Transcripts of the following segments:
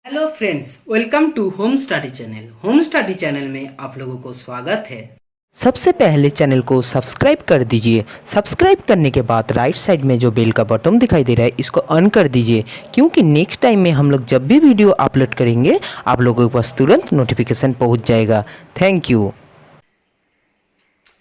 Hello friends, welcome to home study channel. Home study channel में आप लोगों को स्वागत है। सबसे पहले चैनल को सब्सक्राइब कर दीजिए। सब्सक्राइब करने के बाद राइट साइड में जो बेल का बटन दिखाई दे रहा है इसको ऑन कर दीजिए, क्योंकि नेक्स्ट टाइम में हम लोग जब भी वीडियो अपलोड करेंगे आप लोगों के पास तुरंत नोटिफिकेशन पहुंच जाएगा। Thank you.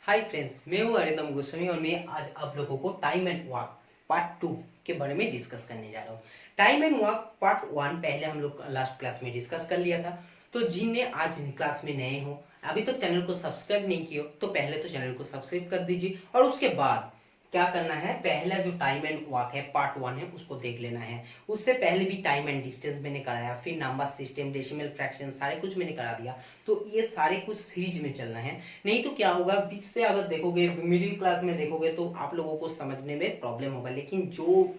हाय फ्रेंड्स, मैं हूँ अरिंदम गोस्वामी और मैं आज आप लोगों को टाइम एंड वर्क पार्ट 2 के बारे में डिस्कस करने जा रहा हूँ। टाइम एंड वर्क पार्ट 1 पहले हम लोग लास्ट क्लास में डिस्कस कर लिया था। तो जिनने आज क्लास में नए हो, अभी तक चैनल को सब्सक्राइब नहीं किया तो पहले तो चैनल को सब्सक्राइब कर दीजिए और उसके बाद क्या करना है, पहला जो टाइम एंड वर्क है पार्ट 1 है उसको देख लेना है। उससे पहले भी टाइम एंड डिस्टेंस मैंने कराया, फिर नंबर सिस्टम, डेसिमल फ्रैक्शन सारे कुछ मैंने करा दिया। तो ये सारे कुछ सीरीज में चलना है, नहीं तो क्या होगा बीच से अगर देखोगे मिडिल क्लास में देखोगे तो आप लोगों को समझने में प्रॉब्लम होगा। लेकिन जो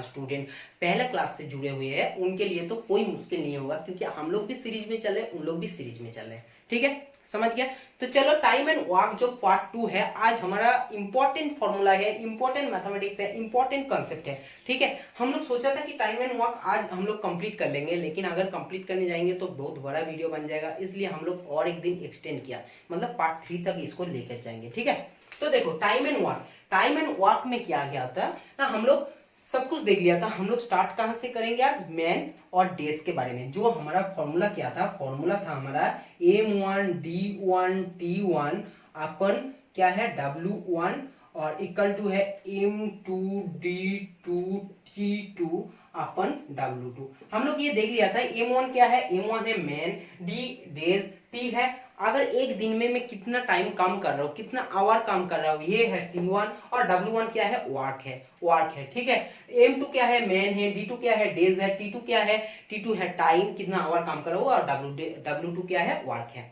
स्टूडेंट पहला क्लास से जुड़े हुए हैं उनके लिए तो कोई मुश्किल नहीं होगा, क्योंकि हम लोग भी सीरीज में चल रहे हैं, उन लोग भी सीरीज में चल रहे हैं। ठीक है, समझ गया। तो चलो टाइम एंड वर्क जो पार्ट 2 है, आज हमारा इंपॉर्टेंट फॉर्मूला है, इंपॉर्टेंट मैथमेटिक्स है, इंपॉर्टेंट कॉन्सेप्ट है। ठीक है, हम लोग सोचा था कि टाइम एंड वर्क आज हम लोग कंप्लीट कर लेंगे, लेकिन अगर कंप्लीट करने जाएंगे तो बहुत बड़ा वीडियो बन जाएगा, इसलिए हम लोग और एक दिन एक्सटेंड किया, मतलब पार्ट 3 तक इसको लेकर जाएंगे। ठीक है, तो देखो टाइम एंड वर्क में क्या क्या होता है ना, हम लोग सब कुछ देख लिया था। हम लोग स्टार्ट कहां से करेंगे आज, मैन और डेज के बारे में। जो हमारा फॉर्मूला क्या था, फॉर्मूला था हमारा m1 d1 t1 अपन क्या है w1 और इक्वल टू है m2 d2 t2 अपन w2। हम लोग ये देख लिया था। m1 क्या है, m1 है मैन, d डेज, t है अगर एक दिन में मैं कितना टाइम काम कर रहा हूँ, कितना आवर काम कर रहा हूँ, ये है t1 और w1 क्या है, वर्क है। ठीक है, m2 क्या है, मैन है, d2 क्या है, डेज है, t2 क्या है, t2 है टाइम, कितना आवर काम कर रहा हूँ, और w2 क्या है, वर्क है।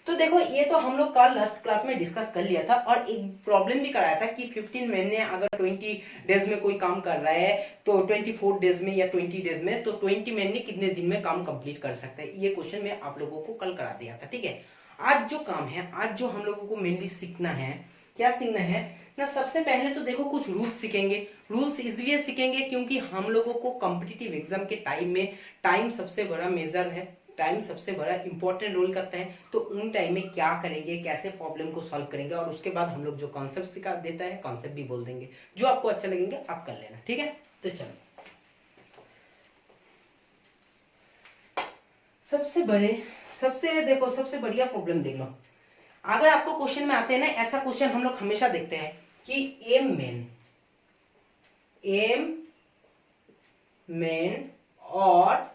तो देखो ये तो हम लोग कल लास्ट क्लास में डिस्कस कर लिया था और एक प्रॉब्लम भी कराया था कि 15 महीने अगर 20 डेज में कोई काम कर रहा है तो 24 डेज में या 20 डेज में, तो 20 महीने कितने दिन में काम कंप्लीट कर सकते हैं। ये क्वेश्चन मैं आप लोगों को कल करा दिया था। ठीक है, आज जो काम है, आज जो हम लोगों को मेनली सीखना है, क्या सीखना है ना, सबसे पहले तो देखो कुछ रूल्स सीखेंगे। रूल्स इसलिए सीखेंगे क्योंकि हम लोगों को कॉम्पिटिटिव एग्जाम के टाइम में टाइम सबसे बड़ा मेजर है, टाइम सबसे बड़ा इंपॉर्टेंट रोल करता है। तो उन टाइम में क्या करेंगे, कैसे प्रॉब्लम को सॉल्व करेंगे, और उसके बाद हम लोग जो कॉन्सेप्ट सिखा देता है कॉन्सेप्ट भी बोल देंगे। जो आपको अच्छा लगेंगे आप कर लेना। ठीक है, तो चलो सबसे बढ़िया प्रॉब्लम देख लो। अगर आपको क्वेश्चन में आते हैं ना, ऐसा क्वेश्चन हम लोग हमेशा देखते हैं कि एम मेन और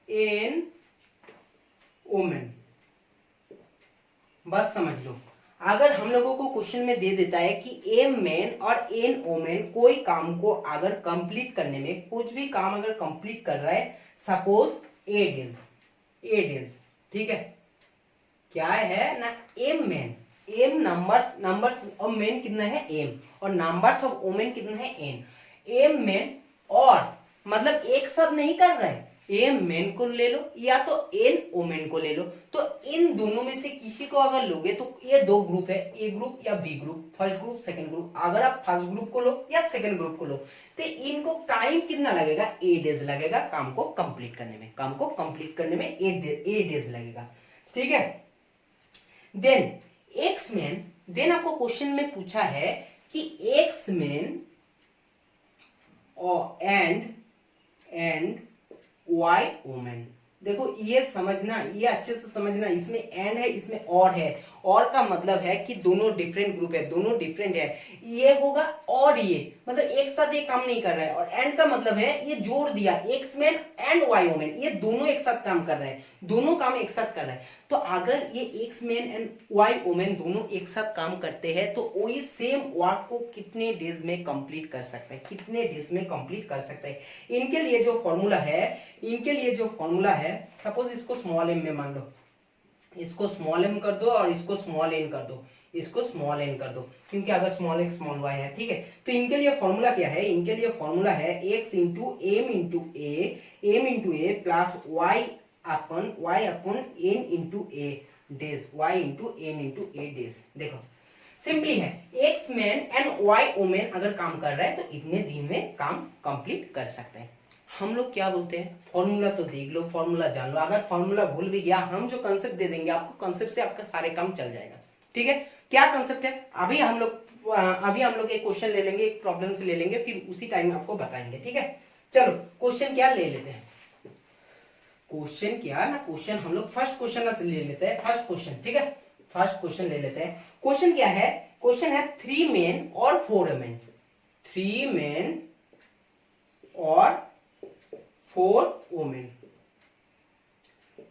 एन ओमेन, बस समझ लो। अगर हम लोगों को क्वेश्चन में दे देता है कि एम मेन और एन ओमेन कोई काम को अगर कंप्लीट करने में, कुछ भी काम अगर कंप्लीट कर रहा है, सपोज 8 डेज, ठीक है, क्या है ना, M men, M numbers of men कितना है एम, और नंबर्स ऑफ ओमेन कितना है एन। एम मेन और मतलब एक साथ नहीं कर रहा है, एम मेन को ले लो या तो एन ओमेन को ले लो। तो इन दोनों में से किसी को अगर लोगे तो ये दो ग्रुप है, ए ग्रुप या B group, first group second group. अगर आप फर्स्ट ग्रुप को लो या सेकंड ग्रुप को लो तो इनको टाइम कितना लगेगा, 8 डेज लगेगा काम को कंप्लीट करने में। काम को कंप्लीट करने में 8 डेज लगेगा। ठीक है, देन एक्स मैन, देन आपको क्वेश्चन में पूछा है कि x man and Y women. देखो ये समझना, ये अच्छे से समझना, इसमें एंड है, इसमें और है। और का मतलब है कि दोनों डिफरेंट ग्रुप है, दोनों डिफरेंट है। ये होगा और ये मतलब एक साथ ये काम नहीं कर रहा है। और एंड का मतलब है ये जोड़ दिया, x man and Y women, ये दोनों एक साथ काम कर रहे हैं, दोनों काम एक साथ कर रहे हैं। तो अगर ये x man and Y women दोनों एक साथ काम करते हैं तो वही सेम वर्क को कितने डेज में कंप्लीट कर सकते हैं, कितने डेज में कंप्लीट कर सकते हैं। इनके लिए जो फॉर्मूला है, सपोज इसको स्मॉल एम में मान लो, इसको स्मॉल एम कर दो और इसको स्मॉल एन कर दो, इसको स्मॉल एन कर दो, क्योंकि अगर स्मॉल एक्स स्मॉल वाई है। ठीक है, तो इनके लिए फॉर्मूला क्या है, इनके लिए फॉर्मूला है X into M into A plus Y upon N into A days, Y into N into A days. देखो सिंपली है, X man and Y women अगर काम कर रहा है तो इतने दिन में काम कंप्लीट कर सकते हैं। हम लोग क्या बोलते हैं, फॉर्मूला तो देख लो, फॉर्मूला जान लो, अगर फॉर्मूला भूल भी गया हम जो कंसेप्ट दे देंगे आपको, कंसेप्ट से आपका सारे काम चल जाएगा। ठीक है, क्या कंसेप्ट है अभी हम लोग एक क्वेश्चन ले लेंगे, एक प्रॉब्लम से ले लेंगे, फिर उसी टाइम आपको बताएंगे। ठीक है, चलो क्वेश्चन क्या ले लेते हैं, क्वेश्चन क्या ना, क्वेश्चन हम लोग फर्स्ट क्वेश्चन से ले लेते हैं, फर्स्ट क्वेश्चन। ठीक है, फर्स्ट क्वेश्चन ले लेते हैं। क्वेश्चन क्या है, क्वेश्चन है 3 मेन और 4 वुमेन, 3 मेन और 4 वुमेन,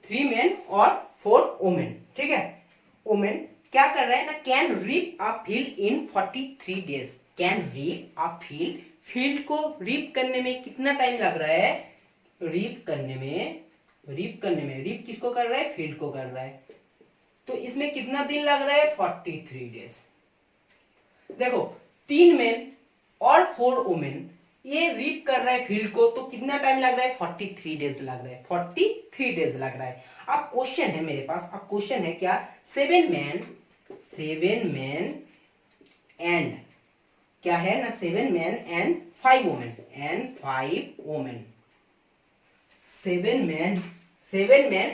3 मेन और 4 वुमेन। ठीक है, वुमेन क्या कर रहा है ना, can reap a field in 43 days, can reap a field, field को रीप करने में कितना टाइम लग रहा है, रीप करने में, रीप किसको कर रहा है, फील्ड को कर रहा है, तो इसमें कितना दिन लग रहा है, 43 डेज। देखो 3 मेन और 4 वुमेन ये रीप कर रहा है फील्ड को, तो कितना टाइम लग रहा है, 43 डेज लग रहा है, 43 डेज लग रहा है। अब क्वेश्चन है मेरे पास, अब क्वेश्चन है क्या, 7 मैन एंड क्या है ना, 7 man and 5 women, 7 man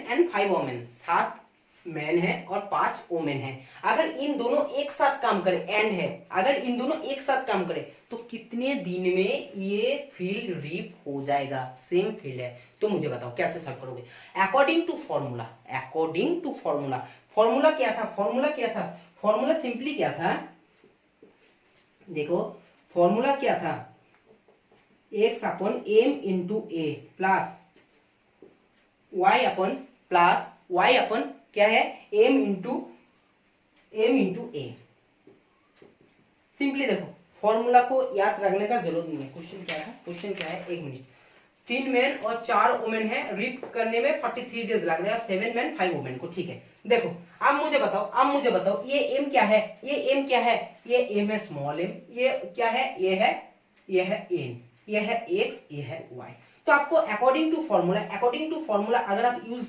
and 5 women, 7 man है और 5 वुमेन है। अगर इन दोनों एक साथ काम करे, एंड है, अगर इन दोनों एक साथ काम करे तो कितने दिन में ये फील्ड रीप हो जाएगा, सेम फील्ड है, तो मुझे बताओ कैसे सॉल्व करोगे। अकॉर्डिंग टू फॉर्मूला, फॉर्मूला क्या था, फॉर्मूला सिंपली क्या था, देखो फॉर्मूला क्या था, x upon m into A plus y अपन क्या है, m इंटू ए। सिंपली देखो फॉर्मूला को याद रखने का जरूरत नहीं है। क्वेश्चन क्या था, क्वेश्चन क्या है, एक मिनट, 3 मेन और 4 वुमेन है, रीप करने में 43 डेज लग रहे हैं, 7 मैन 5 वुमेन को। ठीक है, देखो अब मुझे बताओ ये m क्या है, ये m है स्मॉल m, ये क्या है, ये है n, ये है x, ये है y। तो आपको अकॉर्डिंग टू फॉर्मूला अगर आप यूज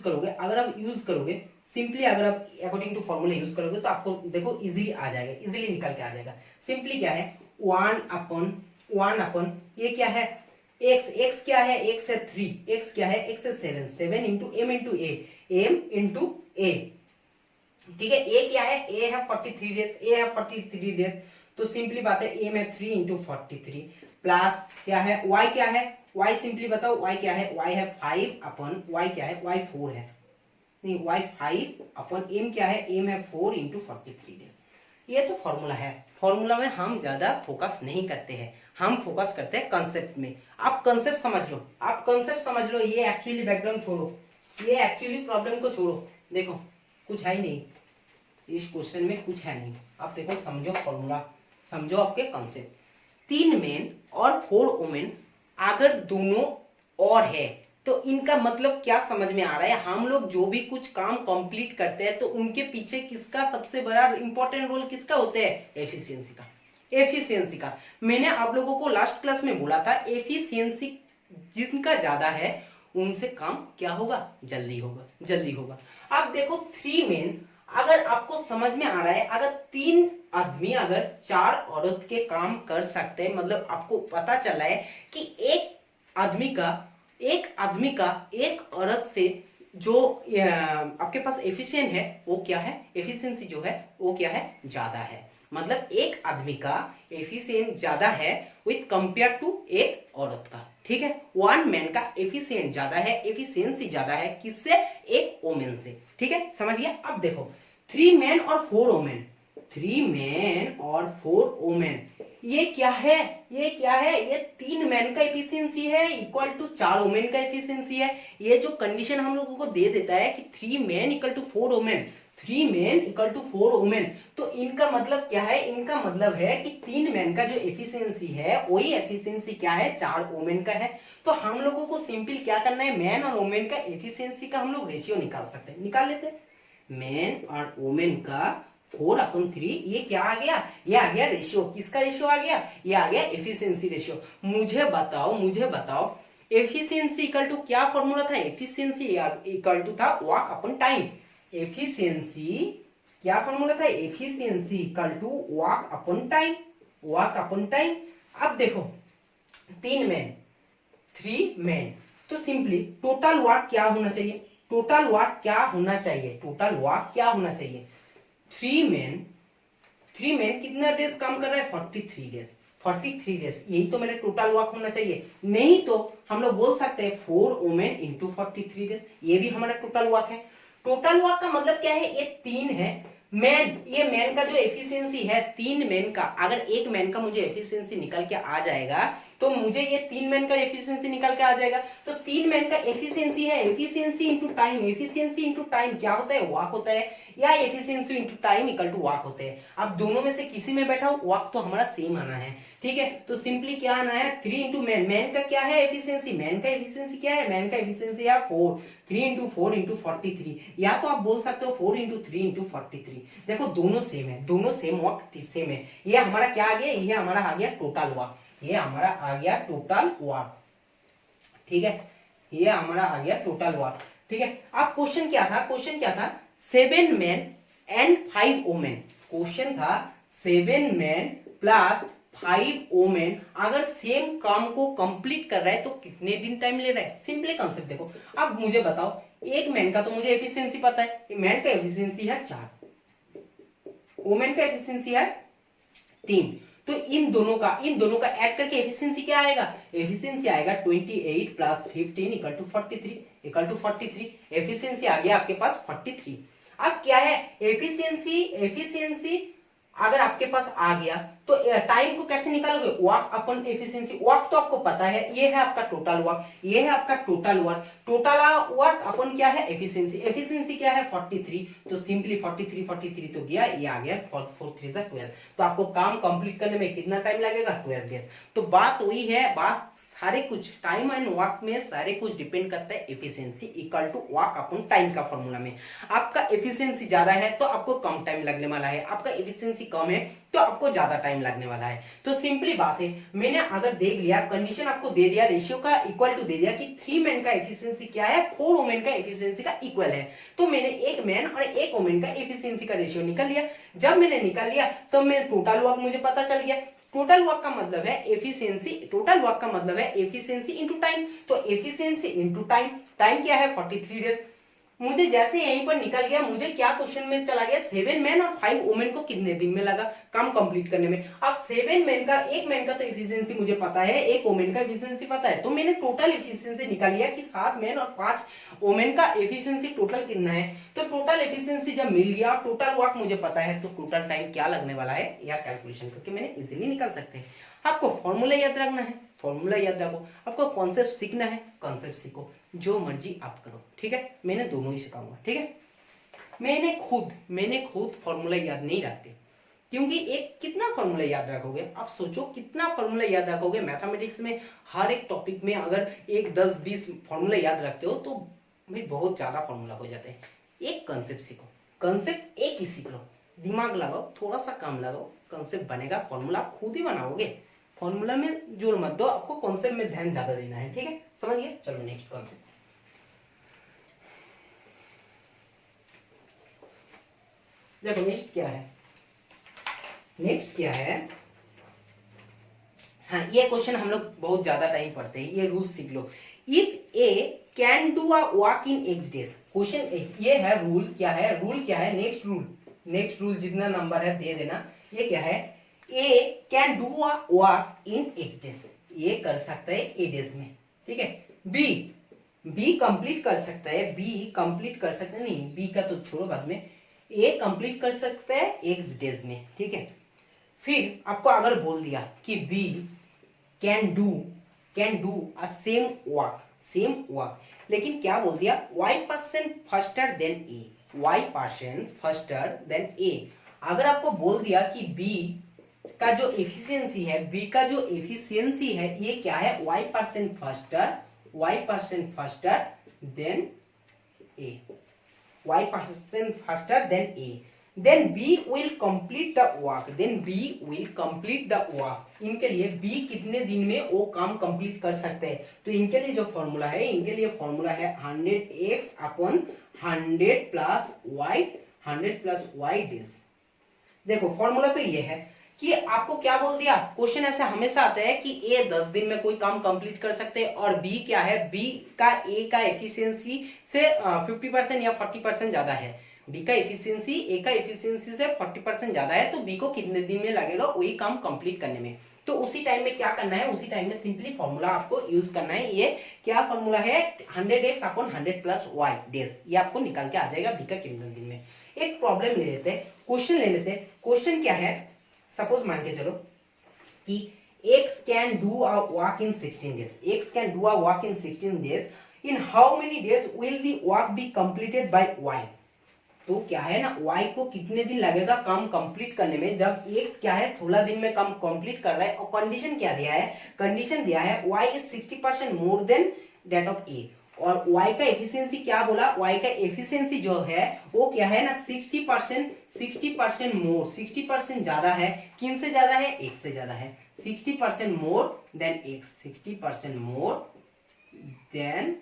करोगे सिंपली, अगर आप अकॉर्डिंग टू फॉर्मूला यूज करोगे तो आपको देखो इजीली आ जाएगा, इजीली निकल के आ जाएगा। सिंपली क्या है, 1 अपन ये क्या है, x क्या है, x है 3, x क्या है, x है 7 इंटू m इंटू a। ठीक है, a क्या है, a है 43 डेज, तो सिंपली बात है a में 3 इंटू 43 प्लस क्या है, y सिंपली बताओ, y क्या है, y है 5 अपन y क्या है, y 4 है, नहीं y 5 अपन m क्या है, m है 4 इंटू 43 डेज। ये तो फॉर्मूला है, फॉर्मूला में हम ज्यादा फोकस नहीं करते हैं, हम फोकस करते हैं कंसेप्ट में। आप कंसेप्ट समझ लो, ये एक्चुअली बैकग्राउंड छोड़ो, ये एक्चुअली प्रॉब्लम को छोड़ो, देखो कुछ है ही नहीं इस क्वेश्चन में, कुछ है नहीं। अब देखो समझो फॉर्मूला, समझो आपके कंसेप्ट। 3 मेन और 4 वुमेन अगर दोनों और है तो इनका मतलब क्या समझ में आ रहा है, हम लोग जो भी कुछ काम कंप्लीट करते हैं तो उनके पीछे किसका सबसे बड़ा इंपॉर्टेंट रोल किसका होता है, एफिशिएंसी का। मैंने आप लोगों को लास्ट क्लास में बोला था, एफिशिएंसी जिनका ज्यादा है उनसे काम क्या होगा, जल्दी होगा। अब देखो 3 मेन, अगर आपको समझ में आ रहा है, अगर 3 आदमी अगर 4 औरत के काम कर सकते हैं, मतलब आपको पता चला है कि एक आदमी का एक औरत से जो आपके पास एफिशिएंट है वो क्या है, एफिशिएंसी जो है वो क्या है, ज्यादा है। मतलब एक आदमी का एफिशिएंट ज्यादा है विथ कंपेयर टू एक औरत का। ठीक है, 1 मैन का एफिशिएंट ज्यादा है, एफिशिएंसी ज्यादा है किससे, एक वुमेन से। ठीक है, समझिए। अब देखो 3 मैन और 4 वुमेन, 3 मैन और 4 वुमेन, ये क्या है, ये 3 मैन का एफिशिएंसी है इक्वल टू 4 वुमेन का एफिशिएंसी है। ये जो कंडीशन हम लोगों को दे देता है कि 3 man equal to 4 women, 3 man equal to 4 women, तो इनका मतलब क्या है, इनका मतलब है कि 3 मैन का जो एफिशिएंसी है वही एफिशिएंसी क्या है, 4 वुमेन का है। तो हम लोगों को सिंपल क्या करना है, मैन और वुमेन का एफिशिएंसी का हम लोग रेशियो निकाल सकते हैं, निकाल लेते हैं। मैन और वुमेन का 4/3, ये क्या आ गया, ये आ गया रेशियो, किसका रेशियो आ गया, ये आ गया एफिशिएंसी रेशियो। मुझे बताओ एफिशिएंसी इक्वल टू क्या फॉर्मूला था, एफिशिएंसी इक्वल टू था वर्क अपॉन टाइम। एफिशिएंसी क्या फॉर्मूला था, efficiency equal to work upon time. अब देखो 3 3 men। तो सिंपली टोटल वर्क क्या होना चाहिए, टोटल वर्क क्या होना चाहिए, टोटल वर्क क्या होना चाहिए, 3 men, 3 men कितना डेज काम कर रहा है, 43 डेज, 43 डेज, यही तो मेरा टोटल वर्क होना चाहिए। नहीं तो हम लोग बोल सकते हैं 4 वुमेन इंटू 43 डेज, ये भी हमारा टोटल वर्क है। टोटल वर्क का मतलब क्या है, ये 3 है मैन, ये मैन का जो एफिशिएंसी है 3 मैन का, अगर एक मैन का मुझे एफिशिएंसी निकल के आ जाएगा तो मुझे ये 3 मैन का एफिशिएंसी निकल के आ जाएगा। तो 3 मैन का एफिशिएंसी है, efficiency into time, efficiency into time क्या होता है, वर्क होता है, या efficiency into time equal to work होते हैं। अब दोनों में से किसी में बैठा हो, वर्क तो हमारा सेम आना है, ठीक है। तो सिंपली क्या आना है, 3 इंटू मैन, मैन का क्या है एफिशिएंसी, मैन का एफिशिएंसी क्या है, मैन का एफिशिएंसी है 4, 3 इंटू 4 इंटू 43, या तो आप बोल सकते हो 4 इंटू 3 इंटू 43। देखो दोनों सेम है, दोनों सेम वर्क सेम है। ये हमारा क्या आ गया, ये हमारा आ गया टोटल वर्क, ये हमारा आ गया टोटल वर्क, ठीक है, ये हमारा आ गया टोटल वर्क, ठीक है। अब क्वेश्चन क्या था, क्वेश्चन क्या था, 7 men एंड 5 women, क्वेश्चन था 7 men प्लस 5 women अगर सेम काम को कंप्लीट कर रहा है तो कितने दिन टाइम ले रहा है। सिंपली कंसेप्ट देखो, अब मुझे बताओ, एक मैन का तो मुझे एफिशिएंसी पता है, मैन का एफिशिएंसी है 4, वुमेन का एफिशिएंसी है 3, तो इन दोनों का ऐड करके एफिशिएंसी क्या आएगा, एफिशिएंसी आएगा 28 plus 15 equal to 43, equal to 43, efficiency आ गया आपके पास 43। अब क्या है एफिशिएंसी, एफिशिएंसी अगर आपके पास आ गया तो टाइम को कैसे निकालोगे, वर्क अपन एफिशिएंसी, वर्क तो आपको पता है, ये है आपका टोटल वर्क, ये है आपका टोटल वर्क, टोटल वर्क अपन क्या है एफिशिएंसी, एफिशिएंसी क्या है 43, तो सिंपली 43 43 तो गया, ये आ गया 4 3 12, तो आपको काम कंप्लीट करने में कितना टाइम लगेगा, 12 डेज। तो बात वही है, बात सारे कुछ टाइम एंड वर्क में सारे कुछ डिपेंड करता है efficiency equal to work upon time का फॉर्मूला में। आपका एफिशिएंसी ज्यादा है तो आपको कम टाइम लगने वाला है, आपका एफिशिएंसी कम है तो आपको ज्यादा टाइम लगने वाला है। तो सिंपली बात है, मैंने अगर देख लिया कंडीशन आपको दे दिया, रेशियो का इक्वल टू दे दिया कि 3 मैन का एफिशिएंसी क्या है, 4 वुमेन का एफिशिएंसी का इक्वल है, तो मैंने एक मैन और एक वुमेन का एफिशिएंसी का रेशियो निकाल लिया। जब मैंने निकाल लिया तो मैं टोटल वर्क मुझे पता चल गया। टोटल वर्क का मतलब है एफिशिएंसी, टोटल वर्क का मतलब है एफिशिएंसी इनटू टाइम, तो एफिशिएंसी इनटू टाइम, टाइम क्या है 43 डेज। मुझे जैसे यहीं पर निकल गया, मुझे क्या क्वेश्चन में चला गया, 7 मैन और 5 वुमेन को कितने दिन में लगा काम कंप्लीट करने में। अब 7 मैन का, एक मैन का तो एफिशिएंसी मुझे पता है, एक वुमेन का एफिशिएंसी पता है, तो मैंने टोटल एफिशिएंसी निकाल लिया कि 7 मैन और 5 वुमेन का एफिशिएंसी टोटल कितना है। तो टोटल एफिशिएंसी जब मिल गया, टोटल वर्क मुझे पता है, तो टोटल टाइम क्या लगने वाला है या कैलकुलेशन करके मैंने इजीली निकाल सकते हैं। आपको फॉर्मूला याद रखना है, फॉर्मूला याद रखो, आपको कॉन्सेप्ट सीखना है, कॉन्सेप्ट सीखो, जो मर्जी आप करो, ठीक है। मैंने दोनों ही सिखाऊंगा, ठीक है। मैंने खुद फॉर्मूला याद नहीं रखते, क्योंकि एक कितना फॉर्मूला याद रखोगे, आप सोचो कितना फॉर्मूला याद रखोगे। मैथमेटिक्स में हर एक टॉपिक में अगर 1 10 20 फॉर्मूला याद रखते हो तो भाई बहुत ज्यादा फॉर्मूला हो जाते हैं। एक कॉन्सेप्ट सीखो, कॉन्सेप्ट एक ही सीख लो, दिमाग लगाओ, थोड़ा सा काम लगाओ, कॉन्सेप्ट बनेगा, फॉर्मूला खुद ही बनाओगे। फॉर्मूला में जोर मत दो, आपको कॉन्सेप्ट में ध्यान ज्यादा देना है, ठीक है, समझिए। चलो नेक्स्ट कॉन्सेप्ट, देखो नेक्स्ट क्या है, नेक्स्ट क्या है, हाँ ये क्वेश्चन हम लोग बहुत ज्यादा टाइम पढ़ते हैं, ये रूल सीख लो। If A can do a work in X days, question ये है, रूल क्या है, रूल क्या है, नेक्स्ट रूल जितना नंबर है दे देना। ये क्या है, A can do a work in X days, ये कर सकता है ए डेज में, ठीक है। बी कंप्लीट कर सकता है, बी कंप्लीट कर सकता है, नहीं बी का तो छोड़ो बाद में, ए कंप्लीट कर सकता है एक्स डेज में, ठीक है। फिर आपको अगर बोल दिया कि B can do a same work, लेकिन क्या बोल दिया, y% faster than A, y% faster than A. अगर आपको बोल दिया कि बी का जो एफिशिएंसी है, बी का जो एफिशिएंसी है ये क्या है, y% faster than A, y% faster than A, then B will complete the work, इनके लिए B कितने दिन में वो काम कंप्लीट कर सकते हैं। तो इनके लिए जो फॉर्मूला है, इनके लिए फॉर्मूला है 100x upon 100 plus y days. देखो फॉर्मूला तो ये है कि आपको क्या बोल दिया, क्वेश्चन ऐसा हमेशा आता है कि ए 10 दिन में कोई काम कंप्लीट कर सकते हैं और बी क्या है, बी का ए का एफिशिएंसी से 50% या 40% ज्यादा है, बी का एफिशिएंसी ए का एफिशिएंसी से 40% ज्यादा है, तो बी को कितने दिन में लगेगा वही काम कंप्लीट करने में। तो उसी टाइम में क्या करना है, उसी टाइम में सिंपली फॉर्मूला आपको यूज करना है। ये क्या फॉर्मूला है, 100x upon 100 plus y days, ये आपको निकाल के आ जाएगा बी का कितने दिन में। एक प्रॉब्लम ले लेते हैं, क्वेश्चन ले लेते हैं। क्वेश्चन क्या है, सपोज मान के चलो कि x can do a walk in 16 days, x can do a walk in 16 days, in how many days will the walk be completed by y। तो क्या है ना, y को कितने दिन लगेगा काम कंप्लीट करने में, जब x क्या है 16 दिन में काम कंप्लीट कर रहा है, और कंडीशन क्या दिया है, कंडीशन दिया है y is 60% more than that of a, और y का एफिशिएंसी क्या बोला, y का एफिशिएंसी जो है वो क्या है ना 60% मोर, 60% ज्यादा है, किन से ज्यादा है, x से ज्यादा है, 60% more than x, 60% more than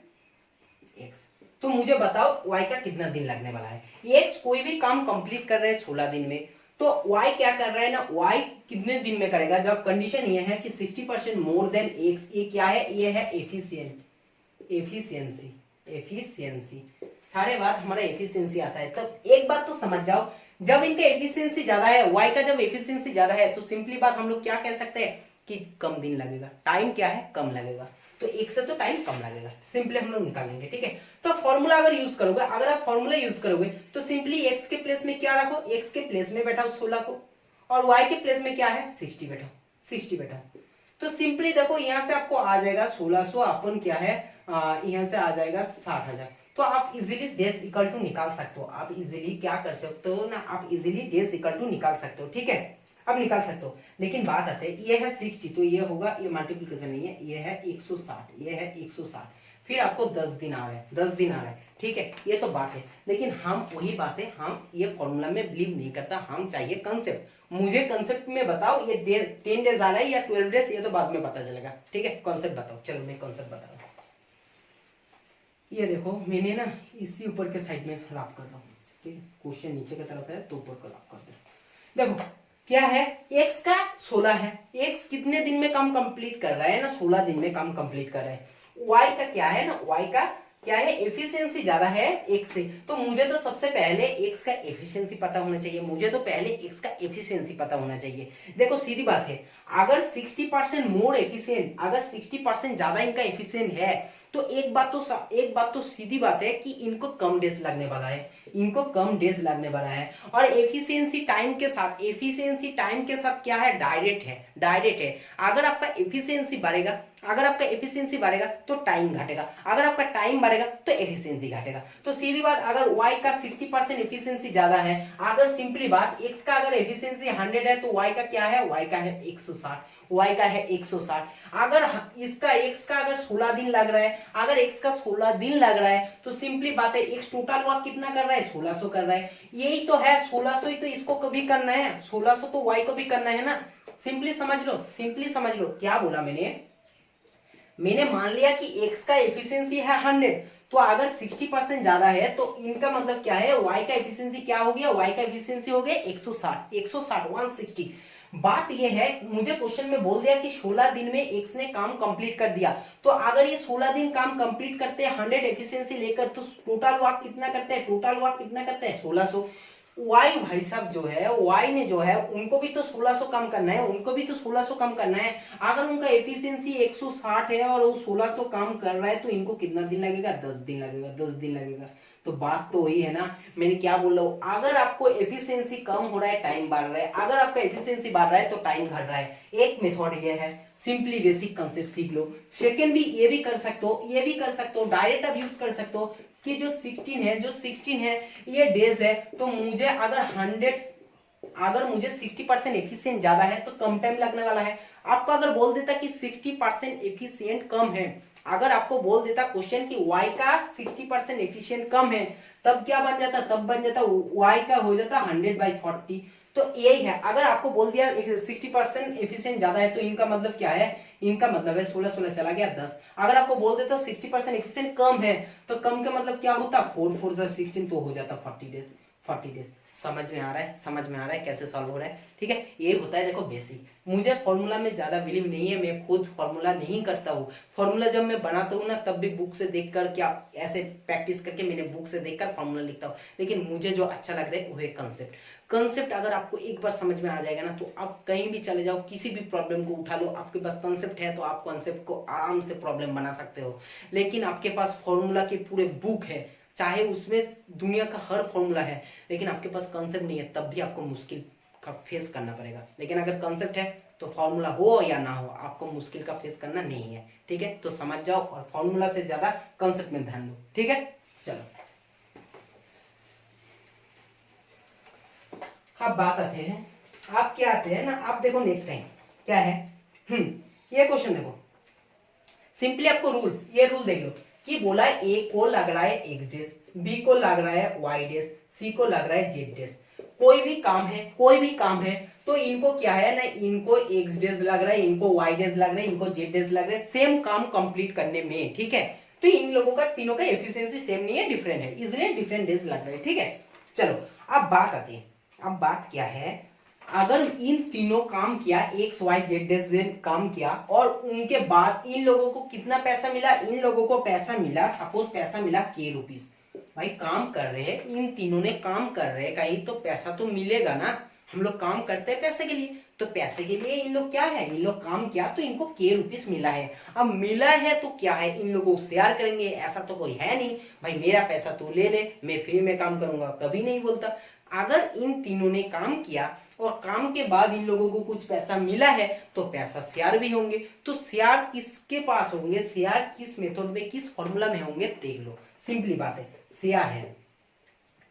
x। तो मुझे बताओ y का कितना दिन लगने वाला है, x कोई भी काम कंप्लीट कर रहे हैं 16 दिन में, तो y क्या कर रहा है ना, y कितने दिन में करेगा, जब कंडीशन ये है कि 60% मोर देन x, ये क्या है, ये है एफिशिएंसी, एफिशिएंसी सारे बात हमारा एफिशिएंसी आता है। तब एक बात तो समझ जाओ, जब इनका एफिशिएंसी ज्यादा है, y का जब एफिशिएंसी ज्यादा है, तो सिंपली बात हम लोग क्या कह सकते हैं कि कम दिन लगेगा, टाइम क्या है कम लगेगा, तो एक से तो टाइम कम लगेगा, सिंपली हम लोग निकालेंगे। ठीक है, तो फॉर्मूला अगर यूज करोगे, अगर आप फॉर्मूला यूज करोगे तो सिंपली x के प्लेस में क्या रखो, x के प्लेस में बैठाओ 16 को, और y के प्लेस में क्या है 60 बैठाओ, 60 बैठाओ। तो सिंपली देखो यहाँ से आपको आ जाएगा 1600 अपन क्या है, यहाँ से आ जाएगा 60,000। तो आप इजीली डेज इक्वल टू निकाल सकते हो, आप इजीली क्या कर सकते हो ना, आप इजीली डेज इक्वल टू निकाल सकते हो। ठीक है, अब निकाल सकते हो, लेकिन बात आते है ये है 60, तो ये होगा, ये मल्टीप्लिकेशन नहीं है, ये है 160, ये है 160, फिर आपको 10 दिन आ रहा है, 10 दिन आ रहा है। ठीक है, ये तो बात है, लेकिन हम वही बातें, हम ये फॉर्मूला में बिलीव नहीं करता, हम चाहिए कंसेप्ट। मुझे कंसेप्ट में बताओ, ये 10 डेज आ रहा है या 12 डेज, ये तो बाद में पता चलेगा। ठीक है, कंसेप्ट बताओ, चलो मैं कंसेप्ट बता रहा हूँ। ये देखो मैंने ना इसी ऊपर के साइड में लॉक कर रहा हूँ। ठीक है, क्वेश्चन नीचे की तरफ है तो ऊपर का लॉक कर दे। देखो क्या है, x का 16 है, x कितने दिन में काम कंप्लीट कर रहा है ना, 16 दिन में काम कंप्लीट कर रहा है। y का क्या है ना, y का क्या है, एफिशिएंसी ज्यादा है x से, तो मुझे तो सबसे पहले x का एफिशिएंसी पता होना चाहिए, मुझे तो पहले x का एफिशिएंसी पता होना चाहिए। देखो सीधी बात है, अगर 60% मोर एफिशिएंट, अगर 60% ज्यादा इनका एफिशिएंट है, तो एक बात तो सीधी बात है कि इनको कम डेज लगने वाला है, इनको कम डेज लगने वाला है। और एफिशिएंसी टाइम के साथ, एफिशिएंसी टाइम के साथ क्या है, डायरेक्ट है, डायरेक्ट है। अगर आपका एफिशिएंसी बढ़ेगा, अगर आपका एफिशिएंसी बढ़ेगा तो टाइम घटेगा, अगर आपका टाइम बढ़ेगा तो एफिशिएंसी घटेगा। तो सीधी बात, अगर y का 60% एफिशिएंसी ज्यादा है, अगर सिंपली बात x का अगर एफिशिएंसी 100 है, तो y का क्या है, y का है 160, y का है 160। अगर इसका x का अगर 16 दिन लग रहा है, अगर x का 16 दिन लग रहा है, तो सिंपली बात है x टोटल वर्क कितना कर रहा है, 1600 कर रहा है। यही तो है 1600 ही तो इसको कभी करना है, 1600 तो y को भी करना है ना। सिंपली समझ लो, सिंपली समझ लो क्या बोला मैंने मान लिया कि x का एफिशिएंसी है 100, तो अगर 60% ज्यादा है तो इनका मतलब क्या है, y का एफिशिएंसी क्या हो गया, y का एफिशिएंसी हो गया 160। बात ये है, मुझे क्वेश्चन में बोल दिया कि 16 दिन में x ने काम कंप्लीट कर दिया, तो अगर ये 16 दिन काम कंप्लीट करते हैं 100 एफिशिएंसी लेकर, तो टोटल वर्क कितना करते हैं, टोटल वर्क कितना करते हैं 1600। y भाई साहब जो है, y ने जो है उनको भी तो 1600 कम करना है, उनको भी तो 1600 कम करना है। अगर उनका एफिशिएंसी 160 है और वो 1600 काम कर रहा है, तो इनको कितना दिन लगेगा, 10 दिन लगेगा, 10 दिन लगेगा। तो बात तो वही है ना, मैंने क्या बोल रहा हूँ, अगर आपको एफिशिएंसी कम हो रहा है, टाइम बढ़ रहा है, अगर आपका एफिशिएंसी बढ़ रहा है तो टाइम घट रहा है। एक मेथड ये है, सिंपली बेसिक कांसेप्ट सीख लो। सेकंड भी ये भी कर सकते हो, ये भी कर सकते हो, डायरेक्ट अब यूज कर सकते हो कि जो 16 है ये डेज है, तो मुझे अगर मुझे 60% एफिशिएंट ज्यादा है तो कम टाइम लगने वाला है। आपको अगर बोल देता कि 60% एफिशिएंट कम है, अगर आपको बोल देता क्वेश्चन कि y का 60% एफिशिएंट कम है, तब क्या बन जाता, तब बन जाता y का हो जाता 100/40। तो यही है, अगर आपको बोल दिया 60% एफिशिएंट ज्यादा है, तो इनका मतलब क्या है, इनका मतलब है 16 चला गया 10। अगर आपको बोल देता 60% एफिशिएंट कम है, तो कम का मतलब क्या होता, 4 4 16, तो हो जाता 40 डेज। समझ में आ रहा है, समझ में आ रहा है कैसे सॉल्व हो रहा है। ठीक है, ये होता है देखो बेसिक। मुझे फॉर्मूला में ज्यादा बिलीव नहीं है, मैं खुद फॉर्मूला नहीं करता हूँ। फॉर्मूला जब मैं बनाता हूँ ना तब भी बुक से देखकर, क्या ऐसे प्रैक्टिस करके मैंने बुक से देखकर फॉर्मूला लिखता हूँ। लेकिन मुझे जो अच्छा लगता है वो है कंसेप्ट। कंसेप्ट अगर आपको एक बार समझ में आ जाएगा ना तो आप कहीं भी चले जाओ, किसी भी प्रॉब्लम को उठा लो, आपके पास कंसेप्ट है तो आप कंसेप्ट को आराम से प्रॉब्लम बना सकते हो। लेकिन आपके पास फॉर्मूला के पूरे बुक है, चाहे उसमें दुनिया का हर फॉर्मूला है, लेकिन आपके पास कंसेप्ट नहीं है, तब भी आपको मुश्किल का फेस करना पड़ेगा। लेकिन अगर कंसेप्ट है तो फॉर्मूला हो या ना हो, आपको मुश्किल का फेस करना नहीं है। ठीक है, तो समझ जाओ और फॉर्मूला से ज्यादा कंसेप्ट में ध्यान दो। ठीक है, चलो अब बात आते हैं, आप क्या आते हैं ना, आप देखो नेक्स्ट टाइम क्या है। ये क्वेश्चन देखो, सिंपली आपको रूल, ये रूल देख लो कि बोला ए को लग रहा है एक्स डेज, बी को लग रहा है वाई डेज, सी को लग रहा है जेड डेज। कोई भी काम है, कोई भी काम है तो इनको क्या है ना, इनको एक्स डेज लग रहा है, इनको वाई डेज लग रहा है, इनको जेड डेज लग रहा है सेम काम कंप्लीट करने में। ठीक है, तो इन लोगों का तीनों का एफिशिएंसी सेम नहीं है, डिफरेंट है, इसलिए डिफरेंट डेज लग रहे हैं। ठीक है, चलो अब बात आती है, अब बात क्या है, अगर इन तीनों काम किया, एक्स वाई जेड डेज दिन काम किया और उनके बाद इन लोगों को कितना पैसा मिला, इन लोगों को पैसा मिला, सपोज पैसा मिला के रुपीस। भाई काम कर रहे हैं, इन तीनों ने काम कर रहे हैं कहीं, तो पैसा तो मिलेगा ना। हम लोग काम करते हैं पैसे के लिए, तो पैसे के लिए इन लोग क्या है, इन लोग काम किया तो इनको के रुपीस मिला है। अब मिला है तो क्या है, इन लोगों को शेयर करेंगे, ऐसा तो कोई है नहीं भाई मेरा पैसा तू ले ले मैं फ्री में काम करूंगा, कभी नहीं बोलता। अगर इन तीनों ने काम किया और काम के बाद इन लोगों को कुछ पैसा मिला है तो पैसा शेयर भी होंगे। तो शेयर किसके पास होंगे, शेयर किस मेथड में, किस फॉर्मूला में होंगे, देख लो। सिंपली बात है, शेयर है।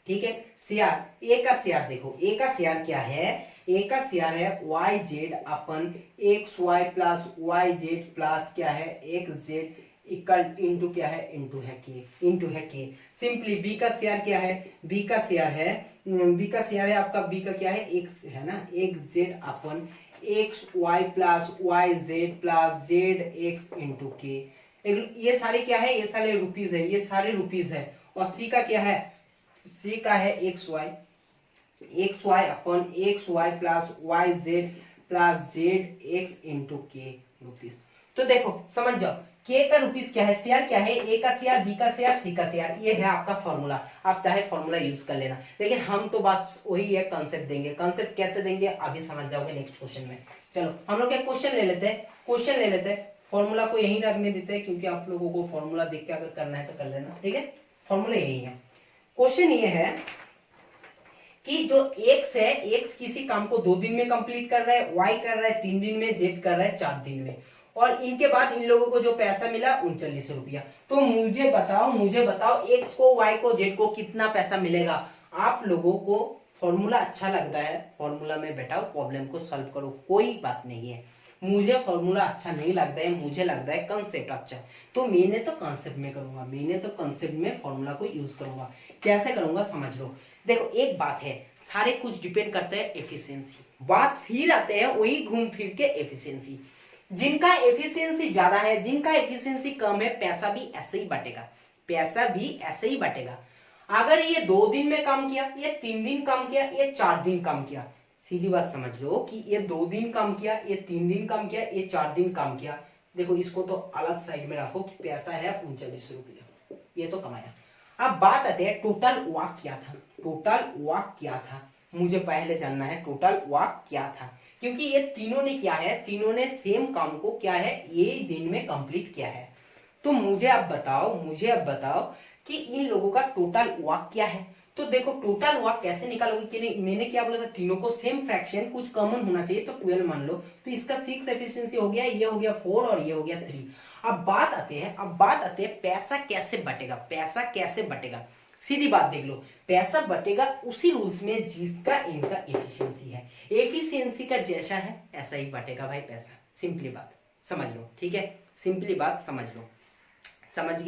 ठीक है, शेयर, ए का शेयर देखो, ए का शेयर क्या है, ए का शेयर है Y Z upon X Y plus Y Z plus क्या है एक्स जेड इक्वल इंटू क्या है, इंटू है के, इंटू है के। सिंपली बी का शेयर क्या है, बी का शेयर है, बी का शेयर है आपका, बी का क्या है एक्स है ना, X Z upon X Y plus Y Z plus Z X into K. ये सारे क्या है, ये सारे रुपीज है, ये सारे रुपीज है। और सी का क्या है, सी का है X Y upon X Y plus Y Z plus Z X into K rupees. तो देखो समझ जाओ, के का रुपीस क्या है, शेयर क्या है, ए का शेयर, बी का शेयर, सी का शेयर, ये है आपका फॉर्मूला। आप चाहे फॉर्मूला यूज कर लेना, लेकिन हम तो बात वही है, कंसेप्ट देंगे। कंसेप्ट कैसे देंगे अभी समझ जाओगे नेक्स्ट क्वेश्चन में। चलो हम लोग एक क्वेश्चन ले लेते हैं, क्वेश्चन ले लेते हैं, फॉर्मूला को यहीं रखने देते हैं क्योंकि आप लोगों को फॉर्मूला देख के अगर करना है तो कर लेना। ठीक है, फॉर्मूला यही है। क्वेश्चन ये है कि जो एक्स है, एक्स किसी काम को 2 दिन में कंप्लीट कर रहा है, वाई कर रहा है 3 दिन में, जेड कर रहा है 4 दिन में, और इनके बाद इन लोगों को जो पैसा मिला 39 रुपया। तो मुझे बताओ एक्स को, वाई को, जेड को कितना पैसा मिलेगा। आप लोगों को फॉर्मूला अच्छा लगता है, फॉर्मूला में बैठाओ, प्रॉब्लम को सॉल्व करो, कोई बात नहीं है। मुझे फॉर्मूला अच्छा नहीं लगता है, मुझे लगता है कंसेप्ट अच्छा, तो मैंने तो कंसेप्ट में करूंगा, मैंने तो कंसेप्ट में फॉर्मूला को यूज करूंगा। कैसे करूंगा समझ लो। देखो एक बात है, सारे कुछ डिपेंड करते हैं एफिशिएंसी, बात फिर आते हैं वही घूम फिर के एफिशिएंसी। जिनका एफिशिएंसी ज्यादा है, जिनका एफिशिएंसी कम है, पैसा भी ऐसे ही बटेगा, पैसा भी ऐसे ही बटेगा। अगर ये 2 दिन में काम किया, ये 3 दिन काम किया, ये 4 दिन काम किया, सीधी बात समझ लो कि ये 2 दिन काम किया, ये 3 दिन काम किया, ये 4 दिन काम किया। देखो इसको तो अलग साइड में रखो कि पैसा है 39 रुपया, ये तो कमाया। अब बात आते हैं टोटल वर्क क्या था, टोटल वर्क क्या था, मुझे पहले जानना है टोटल वर्क क्या था, क्योंकि ये तीनों ने क्या है, तीनों ने सेम काम को क्या है ये दिन में कंप्लीट किया है। तो मुझे अब बताओ कि इन लोगों का टोटल वर्क क्या है। तो देखो टोटल वर्क कैसे निकालोगे कि नहीं, मैंने क्या बोला था, तीनों को सेम फ्रैक्शन कुछ कॉमन होना चाहिए, तो 12 मान लो, तो इसका 6 एफिशिएंसी हो गया, ये हो गया 4 और ये हो गया 3। अब बात आते हैं पैसा कैसे बटेगा, पैसा कैसे बटेगा। सीधी बात देख लो, पैसा बटेगा उसी रूल्स में जिसका इनका एफिशिएंसी है, एफिशिएंसी का जैसा है ऐसा ही बटेगा भाई पैसा। सिंपली बात समझ लो, ठीक है, सिंपली बात समझ लो, समझ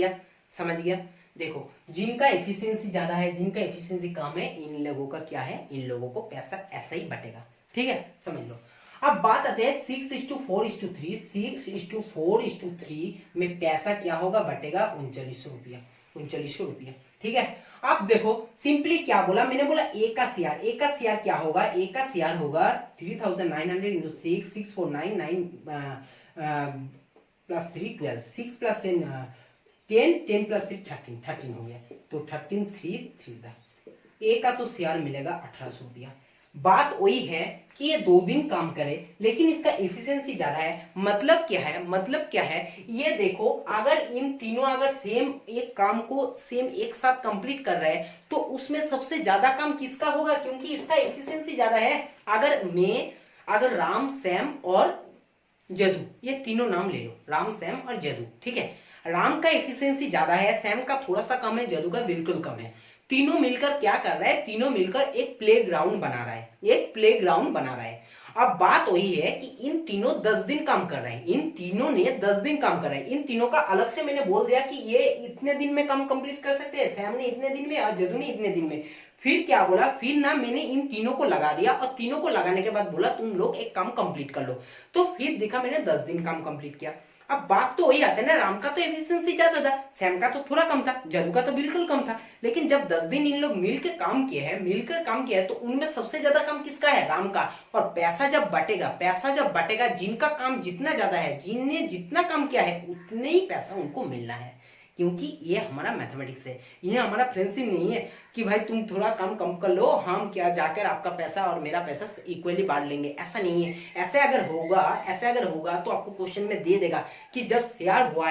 गया। देखो जिनका एफिशिएंसी ज्यादा है, जिनका एफिशिएंसी कम है, इन लोगों का क्या है, इन लोगों को पैसा ऐसा ही बटेगा। ठीक है, समझ लो। अब बात आते हैं 6:4:3, 6:4:3 में पैसा क्या होगा, बटेगा 39 रुपया। 3900 रुपया। ठीक है, अब देखो सिंपली क्या बोला मैंने, बोला ए का सीआर, ए का सीआर क्या होगा, ए का सीआर होगा 3900 इंटू 6, 6499 प्लस 3 12, 6 प्लस 10 10, 10 प्लस 3 13, 13 हो गया, तो 13 3 3 ए का तो सीआर मिलेगा 1800 रुपया। बात वही है कि ये 2 दिन काम करे लेकिन इसका एफिशिएंसी ज्यादा है। मतलब क्या है, मतलब क्या है, ये देखो अगर इन तीनों अगर सेम एक काम को सेम एक साथ कंप्लीट कर रहे हैं तो उसमें सबसे ज्यादा काम किसका होगा, क्योंकि इसका एफिशिएंसी ज्यादा है। अगर राम, सैम और जदू, ये तीनों नाम ले लो, राम, सैम और जदू। ठीक है, राम का एफिशिएंसी ज्यादा है, सैम का थोड़ा सा कम है, जदू का बिल्कुल कम है। तीनों मिलकर क्या कर रहा है, तीनों मिलकर एक प्लेग्राउंड बना रहा है, एक प्लेग्राउंड बना रहा है। अब बात वही है कि इन तीनों 10 दिन काम कर रहे हैं, इन तीनों ने 10 दिन काम कर रहे हैं। इन तीनों का अलग से मैंने बोल दिया कि ये इतने दिन में काम कंप्लीट कर सकते हैं, सैम ने इतने दिन में और जदू ने इतने दिन में। फिर क्या बोला, फिर ना मैंने इन तीनों को लगा दिया और तीनों को लगाने के बाद बोला तुम लोग एक काम कंप्लीट कर लो, तो फिर देखा मैंने 10 दिन काम कंप्लीट किया। अब बात तो वही आता है ना, राम का तो एफिशिएंसी ज्यादा था, सैम का तो थोड़ा कम था, जदू का तो बिल्कुल कम था। लेकिन जब 10 दिन इन लोग मिलकर काम किए हैं, मिलकर काम किया है, तो उनमें सबसे ज्यादा काम किसका है, राम का। और पैसा जब बटेगा जिनका काम जितना ज्यादा है, जिनने जितना काम किया है उतने ही पैसा उनको मिलना है, क्योंकि ये हमारा मैथमेटिक्स है, ये हमारा फ्रेंडशिप नहीं है कि भाई तुम थोड़ा काम कम कर लो, हम क्या जाकर आपका पैसा और मेरा पैसा इक्वली बांट लेंगे, ऐसा नहीं है। ऐसे अगर होगा तो आपको क्वेश्चन में दे देगा कि जब शेयर हुआ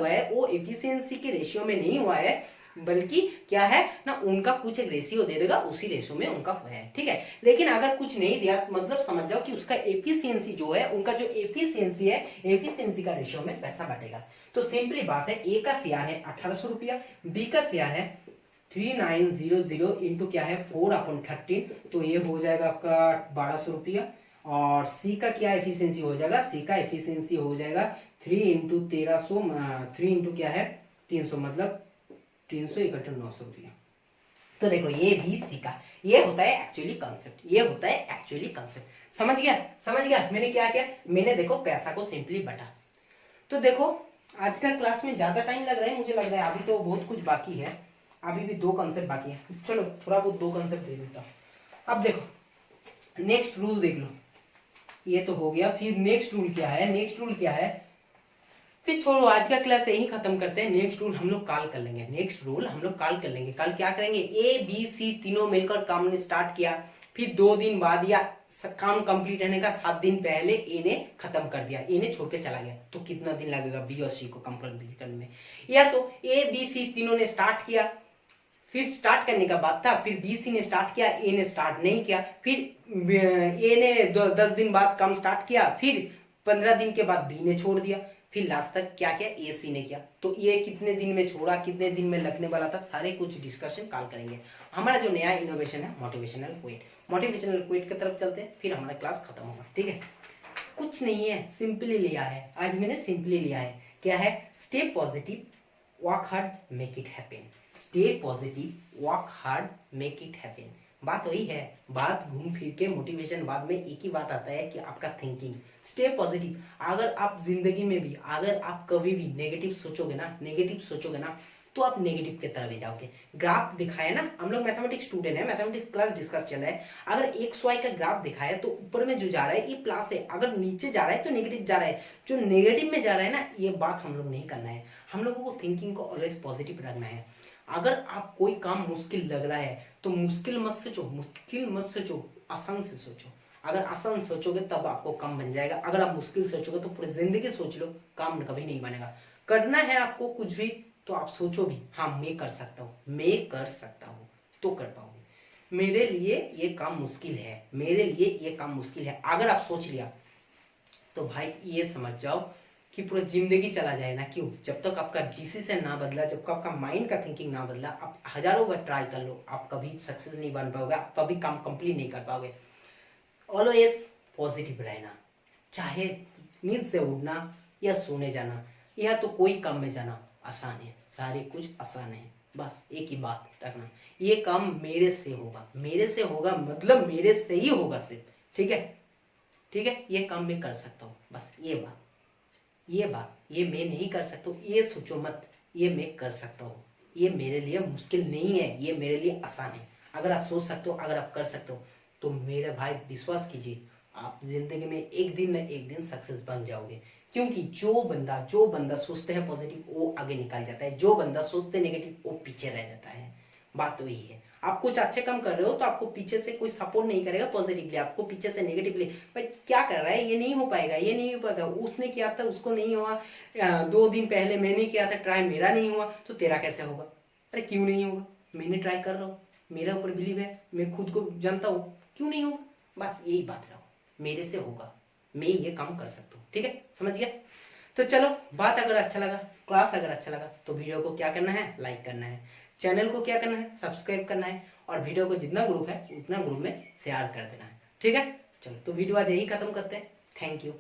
है वो एफिशिएंसी के रेशियो में नहीं हुआ है, बल्कि क्या है ना, उनका कुछ एक रेशियो दे देगा, उसी रेशियो में उनका है। ठीक है, लेकिन अगर कुछ नहीं दिया मतलब समझ जाओ कि उसका एफिशिएंसी जो है, उनका जो एफिशिएंसी है, एफिशिएंसी का रेशियो में पैसा बांटेगा। तो सिंपली बात है, ए का सीआर है 1800 रुपया, बी का सीआर है 3900 इंटू क्या है 4/13, तो ये हो जाएगा आपका 1200 रुपया। और सी का क्या एफिशिएंसी हो जाएगा, सी का एफिशिएंसी हो जाएगा 3 इंटू 1300, 3 इंटू क्या है 300, मतलब 300 इकट्ठा 900 रुपया। तो देखो ये भी सीखा, ये होता है एक्चुअली कंसेप्ट, समझ गया मैंने क्या किया, मैंने देखो पैसा को सिंपली बटा। तो देखो आज का क्लास में ज्यादा टाइम लग रहा है, मुझे लग रहा है अभी तो बहुत कुछ बाकी है, अभी भी 2 कंसेप्ट बाकी है, चलो थोड़ा बहुत 2 कंसेप्ट दे देता हूं। अब देखो नेक्स्ट रूल देख लो, ये तो हो गया। फिर नेक्स्ट रूल क्या है, फिर छोड़ो आज का क्लास यही खत्म करते हैं। नेक्स्ट रूल हम लोग कल कर लेंगे, कल क्या करेंगे, ए बी सी तीनों मिलकर काम ने स्टार्ट किया, फिर 2 दिन बाद या काम कंप्लीट होने का 7 दिन पहले ए ने खत्म कर दिया, ए ने छोड़ के चला गया, तो कितना दिन लगेगा बी और सी को कंप्लीट करने में। या तो ए बी सी तीनों ने स्टार्ट किया, फिर स्टार्ट करने का बात था, फिर बी सी ने स्टार्ट किया, ए ने स्टार्ट नहीं किया, फिर ए ने 10 दिन बाद काम स्टार्ट किया, फिर 15 दिन के बाद बी ने छोड़ दिया, फिर लास्ट तक क्या किया ए सी ने किया। तो ये कितने दिन में छोड़ा, कितने दिन में लगने वाला था, सारे कुछ डिस्कशन कल करेंगे। हमारा जो नया इनोवेशन है मोटिवेशनल क्विट की तरफ चलते हैं, फिर हमारा क्लास खत्म होगा। ठीक है, कुछ नहीं है, सिंपली लिया है, आज मैंने सिंपली लिया है। क्या है, stay positive, work hard, make it happen. Stay positive, work hard, make it happen. बात वही है, बात घूम फिर के मोटिवेशन बाद में एक ही बात आता है कि आपका थिंकिंग। Stay positive. अगर आप जिंदगी में भी, अगर आप कभी भी नेगेटिव सोचोगे ना, तो आप नेगेटिव की तरफ ही जाओगे। ग्राफ दिखाया ना, हम लोग मैथमेटिक्स स्टूडेंट है, मैथमेटिक्स क्लास डिस्कस चल रहा है। अगर XY का ग्राफ दिखाया तो ऊपर में जो जा रहा है ये प्लस है, अगर नीचे जा रहा है तो नेगेटिव जा रहा है। जो नेगेटिव में जा रहा है ना, ये बात हम लोग नहीं करना है। हम लोगों को थिंकिंग को ऑलवेज पॉजिटिव रखना है। अगर आप कोई काम मुश्किल लग रहा है तो मुश्किल मत सोचो, आसान से सोचो। अगर आसान सोचोगे तब आपको काम बन जाएगा। अगर आप मुश्किल सोचोगे तो पूरी जिंदगी सोच लो, काम कभी नहीं बनेगा। करना है आपको कुछ भी तो आप सोचो भी, हाँ मैं कर सकता हूँ, तो कर पाओगे। मेरे लिए ये काम मुश्किल है, अगर आप सोच लिया तो भाई ये समझ जाओ कि पूरा जिंदगी चला जाए ना। क्यों? जब तक आपका डिसीजन ना बदला, जब तक आपका माइंड का थिंकिंग ना बदला, आप हजारों बार ट्राई कर लो, आप कभी सक्सेस नहीं बन पाओगे, आप कभी काम कंप्लीट नहीं कर पाओगे। ऑलवेज पॉजिटिव रहना, चाहे नींद से उठना या सोने जाना या तो कोई काम में जाना आसान है, सारे कुछ आसान है। बस एक ही बात रखना, ये काम मेरे से होगा, मतलब मेरे से ही होगा सिर्फ। ठीक है, ये काम मैं कर सकता हूँ, बस ये बात, ये मैं नहीं कर सकता हूँ ये सोचो मत, ये मैं कर सकता हूँ, ये मेरे लिए मुश्किल नहीं है, ये मेरे लिए आसान है। अगर आप सोच सकते हो, अगर आप कर सकते हो, तो मेरे भाई विश्वास कीजिए, आप जिंदगी में एक दिन न एक दिन सक्सेस बन जाओगे। क्योंकि जो बंदा सोचते हैं पॉजिटिव वो आगे निकल जाता है, जो बंदा सोचते नेगेटिव वो पीछे रह जाता है। बात तो यही है। आप कुछ अच्छे काम कर रहे हो तो आपको पीछे से कोई सपोर्ट नहीं करेगा पॉजिटिवली, आपको पीछे से नेगेटिवली, भाई क्या कर रहा है, ये नहीं हो पाएगा, ये नहीं हो पाएगा, उसने किया था उसको नहीं हुआ, 2 दिन पहले मैंने किया था ट्राई, मेरा नहीं हुआ तो तेरा कैसे होगा। अरे क्यों नहीं होगा, मैंने ट्राई कर रहा हूँ, मेरा ऊपर बिलीव है, मैं खुद को जानता हूँ, क्यों नहीं होगा। बस यही बात रहो, मेरे से होगा, मैं ये काम कर सकता हूँ। ठीक है, समझ गया। तो चलो, बात अगर अच्छा लगा, क्लास अगर अच्छा लगा तो वीडियो को क्या करना है, लाइक करना है, चैनल को क्या करना है, सब्सक्राइब करना है, और वीडियो को जितना ग्रुप है उतना ग्रुप में शेयर कर देना है। ठीक है, चलो तो वीडियो आज यही खत्म करते हैं। Thank you.